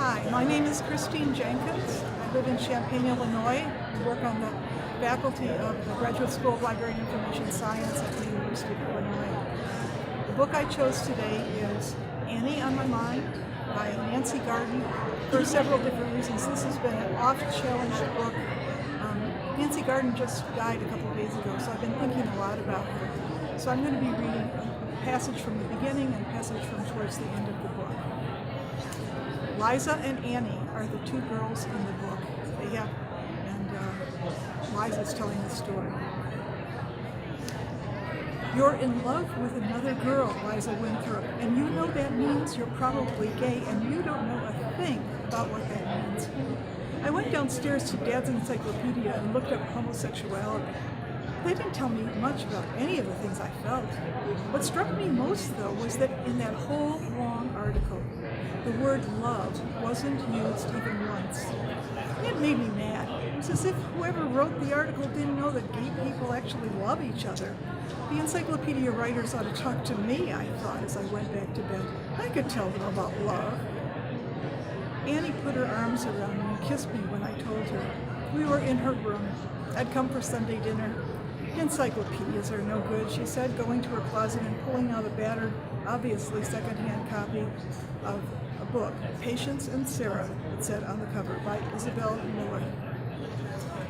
Hi, my name is Christine Jenkins. I live in Champaign, Illinois. I work on the faculty of the Graduate School of Library and Information Science at the University of Illinois. The book I chose today is Annie on My Mind by Nancy Garden for several different reasons. This has been an oft-challenged book. Nancy Garden just died a couple days ago, so I've been thinking a lot about her. So I'm going to be reading a passage from the beginning and a passage from towards the end of the book. Liza and Annie are the two girls in the book. Liza's telling the story. You're in love with another girl, Liza Winthrop, and you know that means you're probably gay, and you don't know a thing about what that means. I went downstairs to Dad's encyclopedia and looked up homosexuality. They didn't tell me much about any of the things I felt. What struck me most, though, was that in that whole long article, the word love wasn't used even once. It made me mad. It was as if whoever wrote the article didn't know that gay people actually love each other. The encyclopedia writers ought to talk to me, I thought, as I went back to bed. I could tell them about love. Annie put her arms around me and kissed me when I told her. We were in her room. I'd come for Sunday dinner. Encyclopedias are no good, she said, going to her closet and pulling out a battered, obviously secondhand copy of a book, Patience and Sarah, it said on the cover, by Isabel Miller.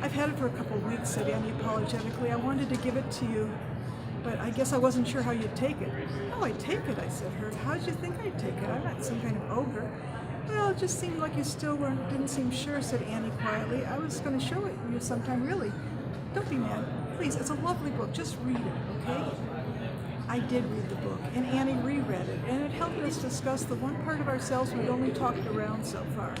I've had it for a couple of weeks, said Annie apologetically. I wanted to give it to you, but I guess I wasn't sure how you'd take it. Oh, I'd take it, I said to her. How'd you think I'd take it? I'm not some kind of ogre. Well, it just seemed like you still didn't seem sure, said Annie quietly. I was going to show it to you sometime, really. Don't be mad. Please, it's a lovely book. Just read it, okay? I did read the book, and Annie reread it, and it helped us discuss the one part of ourselves we'd only talked around so far.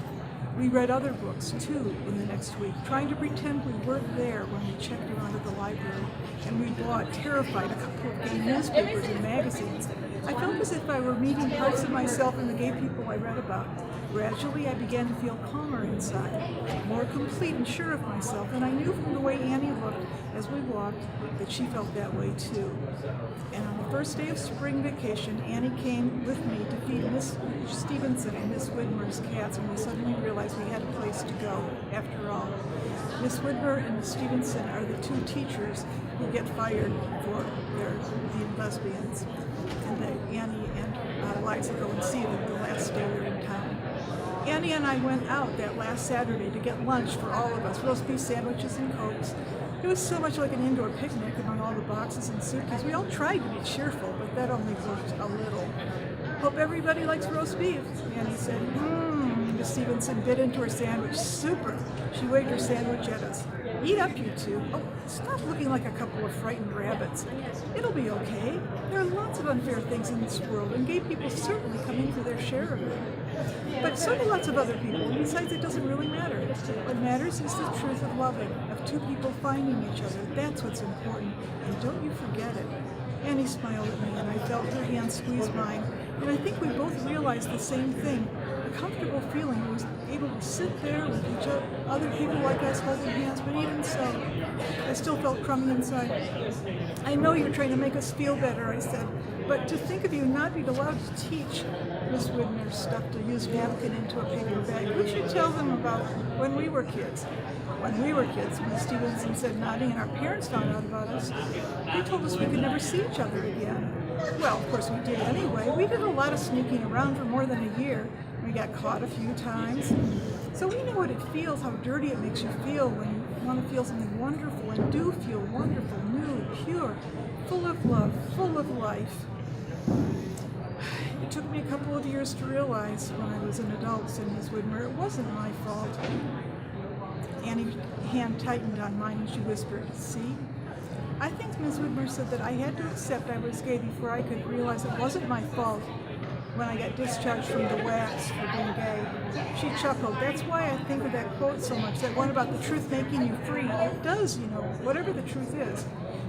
We read other books, too, in the next week, trying to pretend we weren't there when we checked around at the library, and we bought, terrified, a couple of gay newspapers and magazines. I felt as if I were meeting parts of myself in the gay people I read about. Gradually, I began to feel calmer inside, more complete and sure of myself, and I knew from the way Annie looked as we walked that she felt that way too. And on the first day of spring vacation, Annie came with me to feed Miss Stevenson and Miss Widmer's cats, and we suddenly realized we had a place to go, after all. Miss Widmer and Miss Stevenson are the two teachers who get fired for being lesbians. And Annie and Liza go and see them the last day we were in town. Annie and I went out that last Saturday to get lunch for all of us, roast beef sandwiches and Cokes. It was so much like an indoor picnic among all the boxes and suitcases. We all tried to be cheerful, but that only worked a little. Hope everybody likes roast beef, Annie said. Miss Stevenson bit into her sandwich. Super. She waved her sandwich at us. Eat up, you two. Oh, stop looking like a couple of frightened rabbits. It'll be okay. There are lots of unfair things in this world, and gay people certainly come in for their share of it. But so do lots of other people, and besides, it doesn't really matter. What matters is the truth of loving, of two people finding each other. That's what's important, and don't you forget it. Annie smiled at me, and I felt her hand squeeze mine, and I think we both realized the same thing. A comfortable feeling. I was able to sit there with other people like us holding hands, but even so, I still felt crummy inside. I know you're trying to make us feel better, I said, but to think of you not being allowed to teach. Miss Widmer stuffed a used napkin into a paper bag. We should tell them about when we were kids. When we were kids, Miss Stevenson said, nodding, and our parents found out about us. They told us we could never see each other again. Well, of course we did anyway. We did a lot of sneaking around for more than a year. We got caught a few times. So we know what it feels, how dirty it makes you feel when you want to feel something wonderful, and do feel wonderful, new, pure, full of love, full of life. It took me a couple of years to realize when I was an adult, said Miss Widmer, it wasn't my fault. Annie's hand tightened on mine and she whispered, see? I think Miss Widmer said that I had to accept I was gay before I could realize it wasn't my fault when I got discharged from the wax for being gay. She chuckled. That's why I think of that quote so much, that one about the truth making you free. It does, whatever the truth is.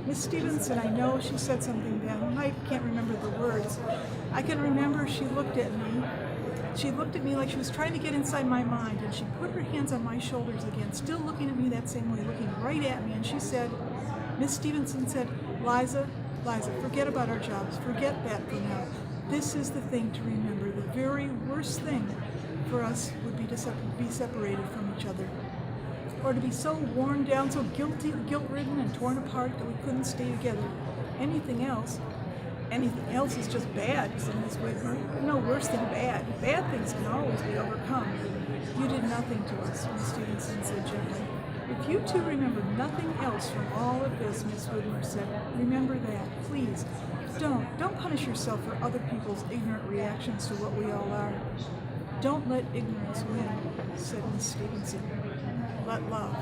Miss Stevenson, I know she said something then. I can't remember the words. I can remember she looked at me. She looked at me like she was trying to get inside my mind, and she put her hands on my shoulders again, still looking at me that same way, looking right at me, and she said, Miss Stevenson said, Liza, forget about our jobs. Forget that for now. This is the thing to remember. The very worst thing for us would be to be separated from each other, or to be so worn down, so guilt-ridden and torn apart that we couldn't stay together. Anything else is just bad, said Miss Whitmer. No worse than bad. Bad things can always be overcome. You did nothing to us, Miss Stevenson said gently. If you two remember nothing else from all of this, Miss Whitmer said, remember that. Please, don't punish yourself for other people's ignorant reactions to what we all are. Don't let ignorance win, said Miss Stevenson. Let love.